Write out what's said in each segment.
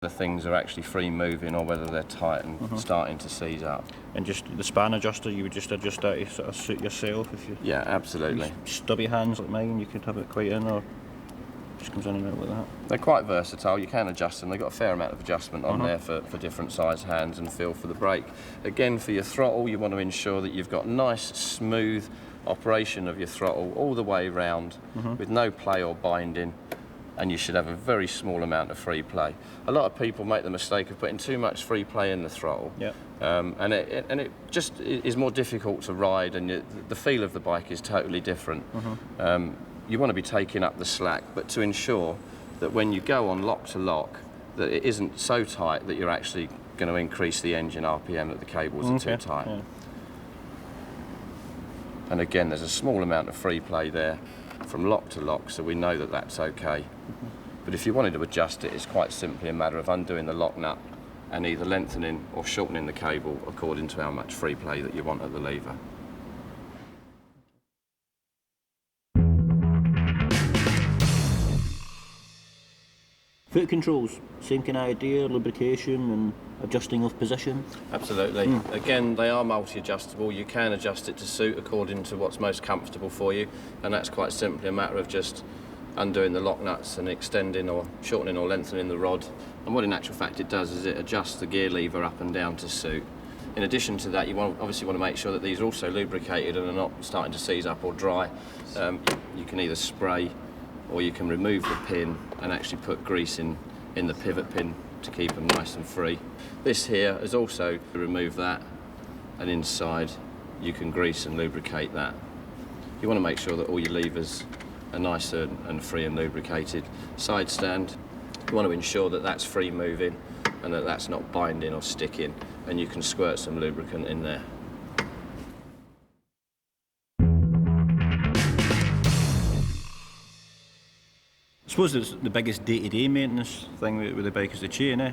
the things are actually free moving or whether they're tight and starting to seize up. And just the span adjuster, you would just adjust that to sort of suit yourself if you... Yeah, absolutely. Stubby hands like mine, you could have it quite in, or just comes in and out like that. They're quite versatile, you can adjust them. They've got a fair amount of adjustment on there for different size hands and feel for the brake. Again, for your throttle, you want to ensure that you've got nice, smooth operation of your throttle all the way round with no play or binding, and you should have a very small amount of free play. A lot of people make the mistake of putting too much free play in the throttle, and it just is more difficult to ride, and the feel of the bike is totally different. You want to be taking up the slack, but to ensure that when you go on lock to lock, that it isn't so tight that you're actually going to increase the engine RPM, that the cables are too tight. And again, there's a small amount of free play there from lock to lock, so we know that that's okay. But if you wanted to adjust it, it's quite simply a matter of undoing the lock nut and either lengthening or shortening the cable according to how much free play that you want at the lever. Foot controls, same kind of idea, lubrication and adjusting of position? Absolutely. Again, they are multi-adjustable. You can adjust it to suit according to what's most comfortable for you, and that's quite simply a matter of just undoing the lock nuts and extending or shortening or lengthening the rod. And what in actual fact it does is it adjusts the gear lever up and down to suit. In addition to that, you obviously want to make sure that these are also lubricated and are not starting to seize up or dry. You can either spray or you can remove the pin and actually put grease in the pivot pin to keep them nice and free. This here is also to remove that, and inside you can grease and lubricate that. You want to make sure that all your levers are nice and free and lubricated. Side stand, you want to ensure that that's free moving and that that's not binding or sticking, and you can squirt some lubricant in there. I suppose it's the biggest day-to-day maintenance thing with the bike is the chain, eh?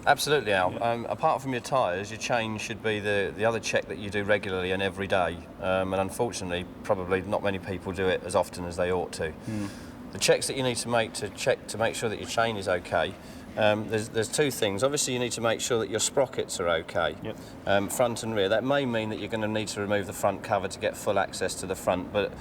Absolutely, Al. Apart from your tyres, your chain should be the other check that you do regularly and every day. And unfortunately, probably not many people do it as often as they ought to. The checks that you need to make to make sure that your chain is okay, there's two things. Obviously, you need to make sure that your sprockets are okay, front and rear. That may mean that you're going to need to remove the front cover to get full access to the front, but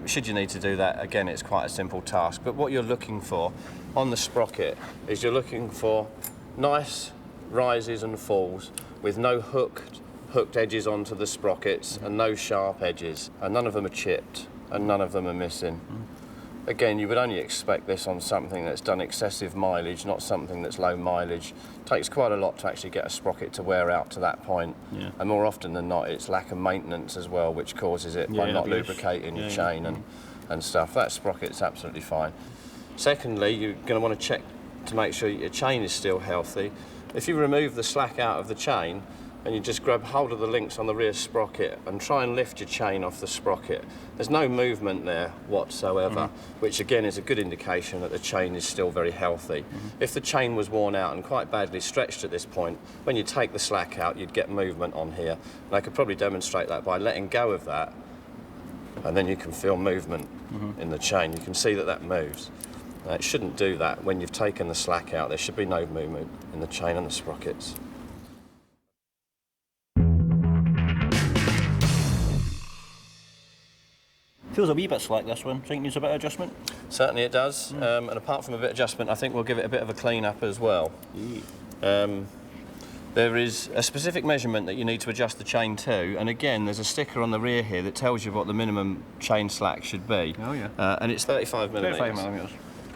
should you need to do that, again, it's quite a simple task. But what you're looking for on the sprocket is you're looking for nice rises and falls with no hooked edges onto the sprockets and no sharp edges, and none of them are chipped and none of them are missing. Again, you would only expect this on something that's done excessive mileage, not something that's low mileage. It takes quite a lot to actually get a sprocket to wear out to that point. And more often than not, it's lack of maintenance as well, which causes it by not lubricating your chain and stuff. That sprocket's absolutely fine. Secondly, you're going to want to check to make sure your chain is still healthy. If you remove the slack out of the chain and you just grab hold of the links on the rear sprocket and try and lift your chain off the sprocket, there's no movement there whatsoever, which again is a good indication that the chain is still very healthy. If the chain was worn out and quite badly stretched at this point, when you take the slack out, you'd get movement on here. And I could probably demonstrate that by letting go of that, and then you can feel movement in the chain. You can see that that moves. Now, it shouldn't do that. When you've taken the slack out, there should be no movement in the chain and the sprockets. Feels a wee bit slack, this one. Think it needs a bit of adjustment? Certainly it does. And apart from a bit of adjustment, I think we'll give it a bit of a clean up as well. There is a specific measurement that you need to adjust the chain to, and again, there's a sticker on the rear here that tells you what the minimum chain slack should be. And it's 35 millimetres. 35 millimetres.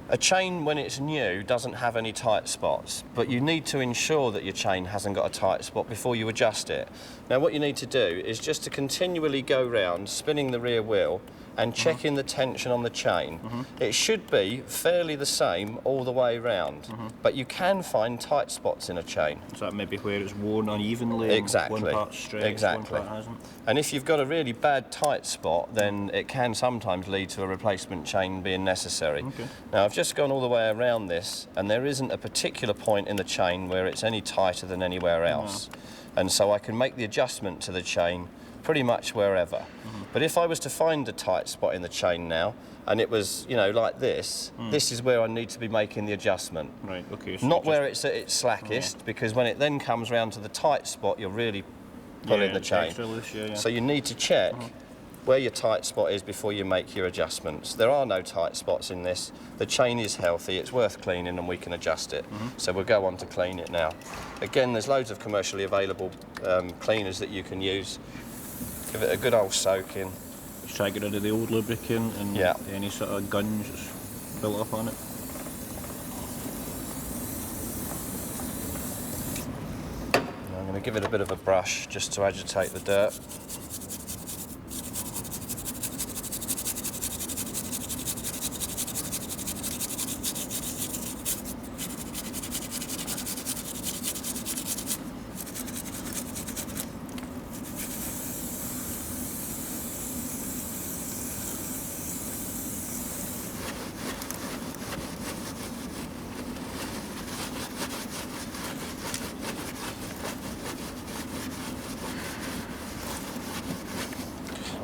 A chain, when it's new, doesn't have any tight spots, but you need to ensure that your chain hasn't got a tight spot before you adjust it. Now, what you need to do is just to continually go round, spinning the rear wheel and checking the tension on the chain. It should be fairly the same all the way round, but you can find tight spots in a chain. Is that maybe where it's worn unevenly? Exactly. One part stretched, one part hasn't? And if you've got a really bad tight spot, then it can sometimes lead to a replacement chain being necessary. Now, I've just gone all the way around this, and there isn't a particular point in the chain where it's any tighter than anywhere else. And so I can make the adjustment to the chain pretty much wherever. But if I was to find a tight spot in the chain now, and it was, you know, like this, this is where I need to be making the adjustment. Right, okay. So Not where it's at its slackest, because when it then comes round to the tight spot, you're really pulling the chain. Extra loose, So you need to check where your tight spot is before you make your adjustments. There are no tight spots in this. The chain is healthy, it's worth cleaning, and we can adjust it. So we'll go on to clean it now. Again, there's loads of commercially available cleaners that you can use. Give it a good old soak in. Just try to get rid of the old lubricant and any sort of gunge that's built up on it. I'm going to give it a bit of a brush just to agitate the dirt.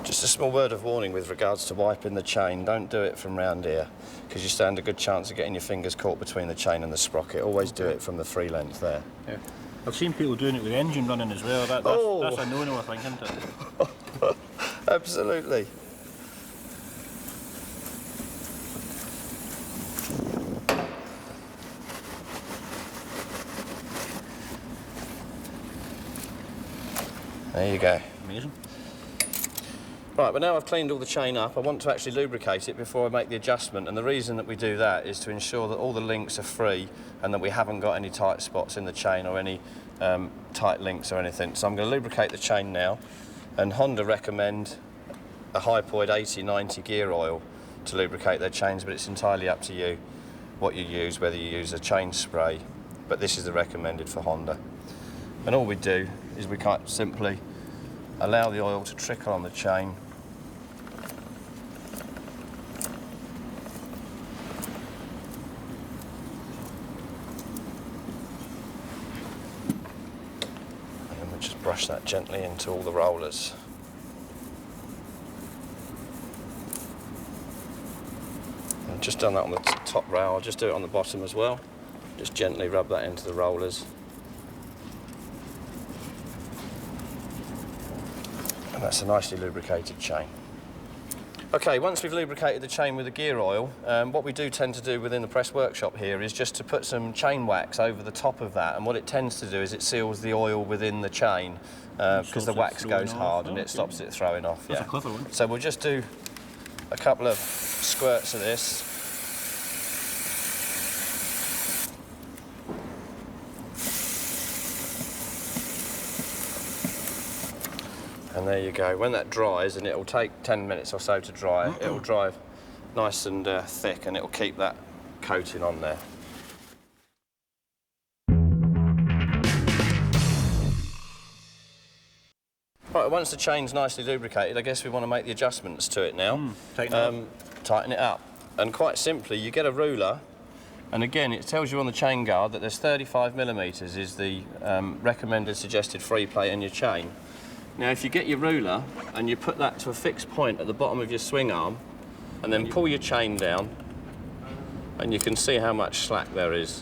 Just a small word of warning with regards to wiping the chain. Don't do it from round here, because you stand a good chance of getting your fingers caught between the chain and the sprocket. Always do it from the free length there. Yeah. I've seen people doing it with the engine running as well. That's a no-no, I think, isn't it? Absolutely. There you go. Amazing. Right, but now I've cleaned all the chain up, I want to actually lubricate it before I make the adjustment, and the reason that we do that is to ensure that all the links are free and that we haven't got any tight spots in the chain or any tight links or anything. So I'm going to lubricate the chain now, and Honda recommend a Hypoid 80-90 gear oil to lubricate their chains, but it's entirely up to you what you use, whether you use a chain spray, but this is the recommended for Honda. And all we do is we quite simply allow the oil to trickle on the chain. And then we just brush that gently into all the rollers. I've just done that on the top rail, I'll just do it on the bottom as well. Just gently rub that into the rollers. And that's a nicely lubricated chain. Okay, once we've lubricated the chain with the gear oil, what we do tend to do within the press workshop here is just to put some chain wax over the top of that, and what it tends to do is it seals the oil within the chain because the wax goes hard and it stops it throwing off. That's a clever one. So we'll just do a couple of squirts of this. And there you go. When that dries, and it will take 10 minutes or so to dry, it will dry nice and thick, and it will keep that coating on there. Right, once the chain's nicely lubricated, I guess we want to make the adjustments to it now. Tighten it up. And quite simply, you get a ruler, and again, it tells you on the chain guard that there's 35mm is the recommended suggested free play in your chain. Now, if you get your ruler and you put that to a fixed point at the bottom of your swing arm, and then pull your chain down, and you can see how much slack there is.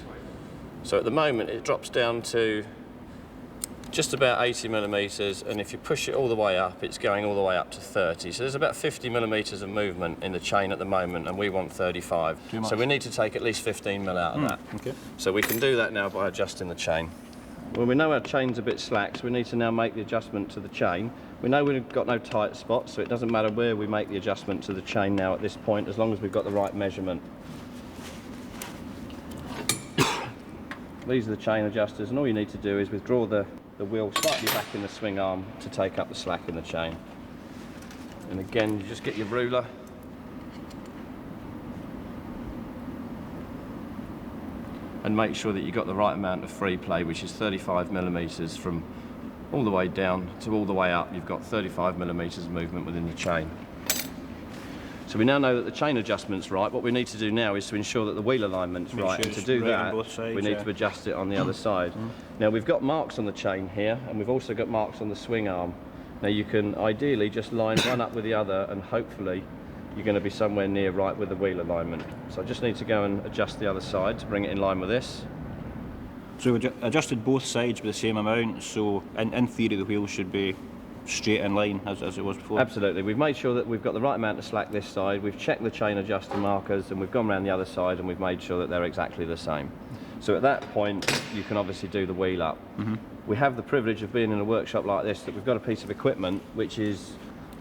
So at the moment, it drops down to just about 80mm, and if you push it all the way up, it's going all the way up to 30. So there's about 50mm of movement in the chain at the moment, and we want 35. So we need to take at least 15mm out of that. Okay. So we can do that now by adjusting the chain. Well, we know our chain's a bit slack, so we need to now make the adjustment to the chain. We know we've got no tight spots, so it doesn't matter where we make the adjustment to the chain now at this point, as long as we've got the right measurement. These are the chain adjusters, and all you need to do is withdraw the wheel slightly back in the swing arm to take up the slack in the chain. And again, you just get your ruler. And make sure that you've got the right amount of free play, which is 35mm from all the way down to all the way up. You've got 35mm of movement within the chain. So we now know that the chain adjustment's right. What we need to do now is to ensure that the wheel alignment's right, and to do that, we need to adjust it on the other side. Now, we've got marks on the chain here, and we've also got marks on the swing arm. Now you can ideally just line one up with the other, and hopefully you're going to be somewhere near right with the wheel alignment. So I just need to go and adjust the other side to bring it in line with this. So we adjusted both sides with the same amount, so in theory the wheel should be straight in line as it was before? Absolutely. We've made sure that we've got the right amount of slack this side, we've checked the chain adjuster markers, and we've gone around the other side and we've made sure that they're exactly the same. So at that point you can obviously do the wheel up. We have the privilege of being in a workshop like this, that we've got a piece of equipment which is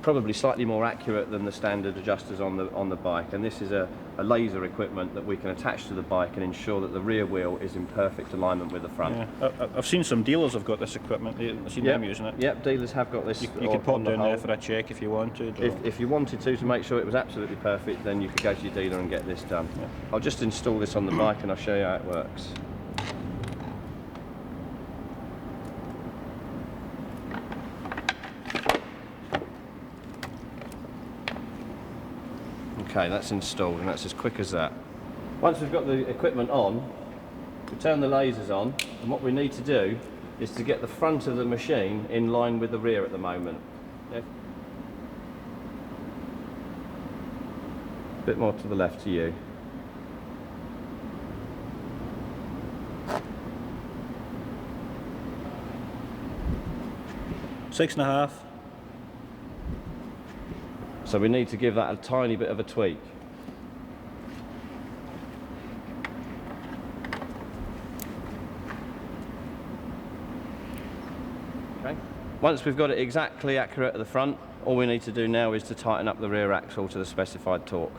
probably slightly more accurate than the standard adjusters on the bike, and this is a laser equipment that we can attach to the bike and ensure that the rear wheel is in perfect alignment with the front. Yeah. I've seen some dealers have got this equipment. I've seen them using it. Yep, dealers have got this. You could pop down there for a check if you wanted. If you wanted to make sure it was absolutely perfect, then you could go to your dealer and get this done. Yeah. I'll just install this on the bike and I'll show you how it works. Okay, that's installed, and that's as quick as that. Once we've got the equipment on, we turn the lasers on, and what we need to do is to get the front of the machine in line with the rear at the moment. Yeah. A bit more to the left to you. Six and a half. So we need to give that a tiny bit of a tweak. Okay. Once we've got it exactly accurate at the front, all we need to do now is to tighten up the rear axle to the specified torque.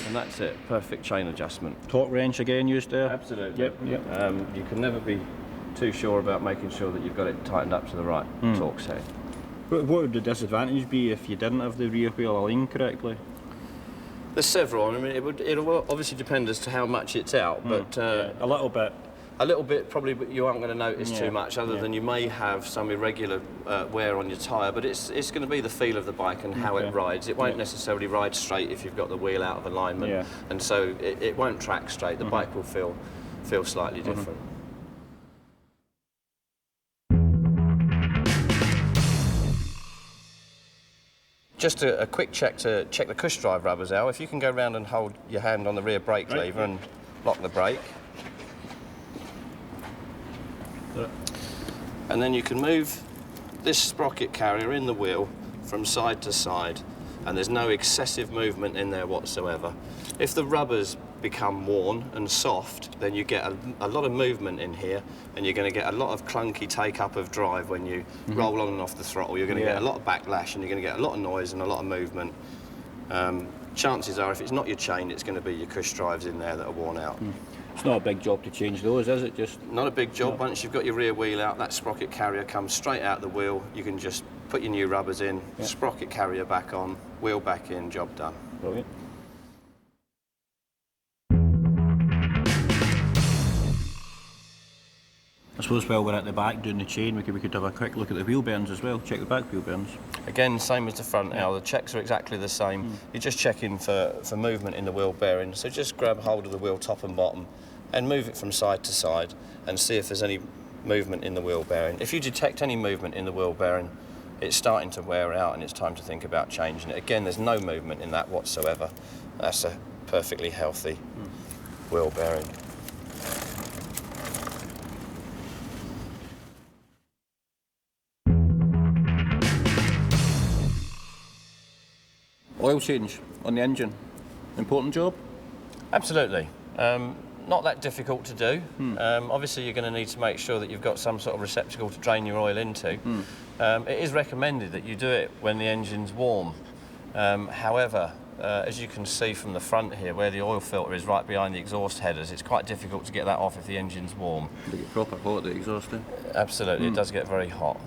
And that's it, perfect chain adjustment. Torque wrench again used there? Absolutely. Yep. You can never be too sure about making sure that you've got it tightened up to the right torque setting. What would the disadvantage be if you didn't have the rear wheel aligned correctly? There's several. I mean, it'll obviously depend as to how much it's out, but a little bit. A little bit, probably you aren't going to notice too much, other than you may have some irregular wear on your tyre, but it's going to be the feel of the bike and how it rides. It won't necessarily ride straight if you've got the wheel out of alignment, and so it won't track straight. The bike will feel slightly different. Just a quick check to check the cush drive rubbers out. If you can go around and hold your hand on the rear brake lever and lock the brake. And then you can move this sprocket carrier in the wheel from side to side, and there's no excessive movement in there whatsoever. If the rubbers become worn and soft, then you get a lot of movement in here, and you're going to get a lot of clunky take-up of drive when you roll on and off the throttle. You're going to get a lot of backlash, and you're going to get a lot of noise and a lot of movement. Chances are, if it's not your chain, it's going to be your cush drives in there that are worn out. It's not a big job to change those, is it? Just not a big job. Once you've got your rear wheel out, that sprocket carrier comes straight out the wheel. You can just put your new rubbers in, sprocket carrier back on, wheel back in, job done. Brilliant. I suppose while we're at the back doing the chain, we could have a quick look at the wheel bearings as well, check the back wheel bearings. Again, same as the front now, the checks are exactly the same. You're just checking for movement in the wheel bearing, so just grab hold of the wheel top and bottom and move it from side to side and see if there's any movement in the wheel bearing. If you detect any movement in the wheel bearing, it's starting to wear out and it's time to think about changing it. Again, there's no movement in that whatsoever. That's a perfectly healthy wheel bearing. Oil change on the engine, important job? Absolutely. Not that difficult to do. Obviously you're going to need to make sure that you've got some sort of receptacle to drain your oil into. It is recommended that you do it when the engine's warm. However, as you can see from the front here, where the oil filter is right behind the exhaust headers, it's quite difficult to get that off if the engine's warm. They get proper hot, the exhaust then? Absolutely, it does get very hot.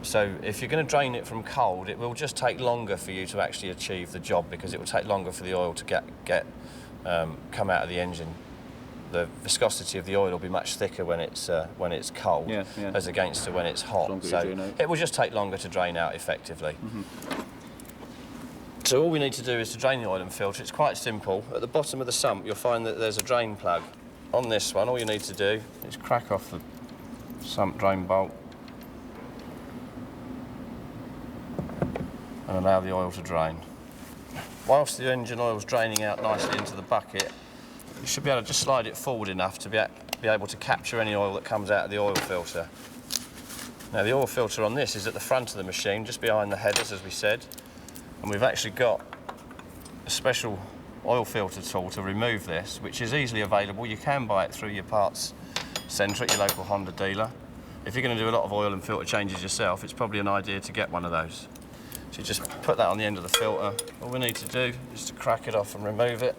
So if you're going to drain it from cold, it will just take longer for you to actually achieve the job, because it will take longer for the oil to come out of the engine. The viscosity of the oil will be much thicker when it's cold, as against to when it's hot. So it will just take longer to drain out effectively. So all we need to do is to drain the oil and filter. It's quite simple. At the bottom of the sump, you'll find that there's a drain plug. On this one, all you need to do is crack off the sump drain bolt and allow the oil to drain. Whilst the engine oil's draining out nicely into the bucket, you should be able to just slide it forward enough to be able to capture any oil that comes out of the oil filter. Now the oil filter on this is at the front of the machine, just behind the headers, as we said, and we've actually got a special oil filter tool to remove this, which is easily available. You can buy it through your parts centre at your local Honda dealer. If you're going to do a lot of oil and filter changes yourself, it's probably an idea to get one of those. So you just put that on the end of the filter. All we need to do is to crack it off and remove it.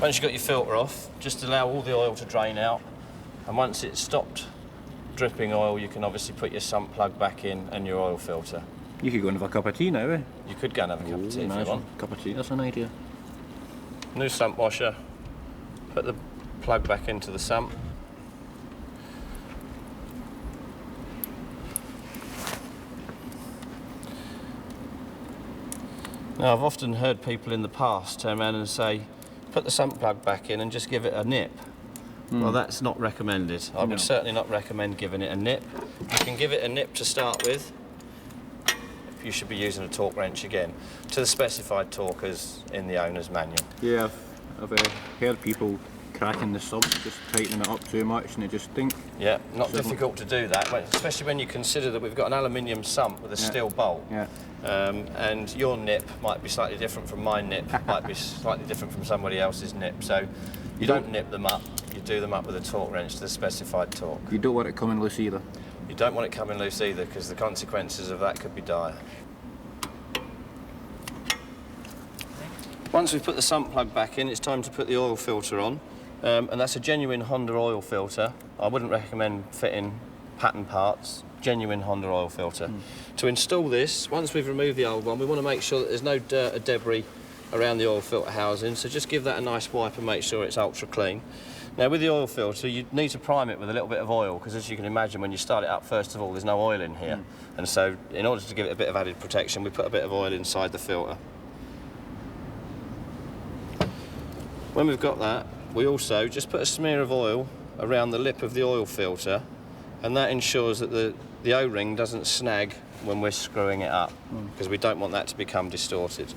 Once you've got your filter off, just allow all the oil to drain out, and once it's stopped dripping oil, you can obviously put your sump plug back in and your oil filter. You could go and have a cup of tea now, eh? You could go and have a cup of tea if you want. Cup of tea, that's an idea. New sump washer, put the plug back into the sump. Now I've often heard people in the past turn around and say, put the sump plug back in and just give it a nip. Well, that's not recommended. I would certainly not recommend giving it a nip. You can give it a nip to start with. You should be using a torque wrench again, to the specified torque as in the owner's manual. Yeah, I've heard people cracking the subs, just tightening it up too much and they just stink. Yeah, not difficult to do that, especially when you consider that we've got an aluminium sump with a steel bolt. Yeah. And your nip might be slightly different from my nip, might be slightly different from somebody else's nip. So you don't nip them up, you do them up with a torque wrench to the specified torque. You don't want it coming loose either. You don't want it coming loose either, because the consequences of that could be dire. Once we've put the sump plug back in, it's time to put the oil filter on. And that's a genuine Honda oil filter. I wouldn't recommend fitting pattern parts. Genuine Honda oil filter. To install this, once we've removed the old one, we want to make sure that there's no dirt or debris around the oil filter housing, so just give that a nice wipe and make sure it's ultra clean. Now with the oil filter, you need to prime it with a little bit of oil, because as you can imagine, when you start it up, first of all, there's no oil in here. And so in order to give it a bit of added protection, we put a bit of oil inside the filter. When we've got that, we also just put a smear of oil around the lip of the oil filter, and that ensures that the O-ring doesn't snag when we're screwing it up, because we don't want that to become distorted.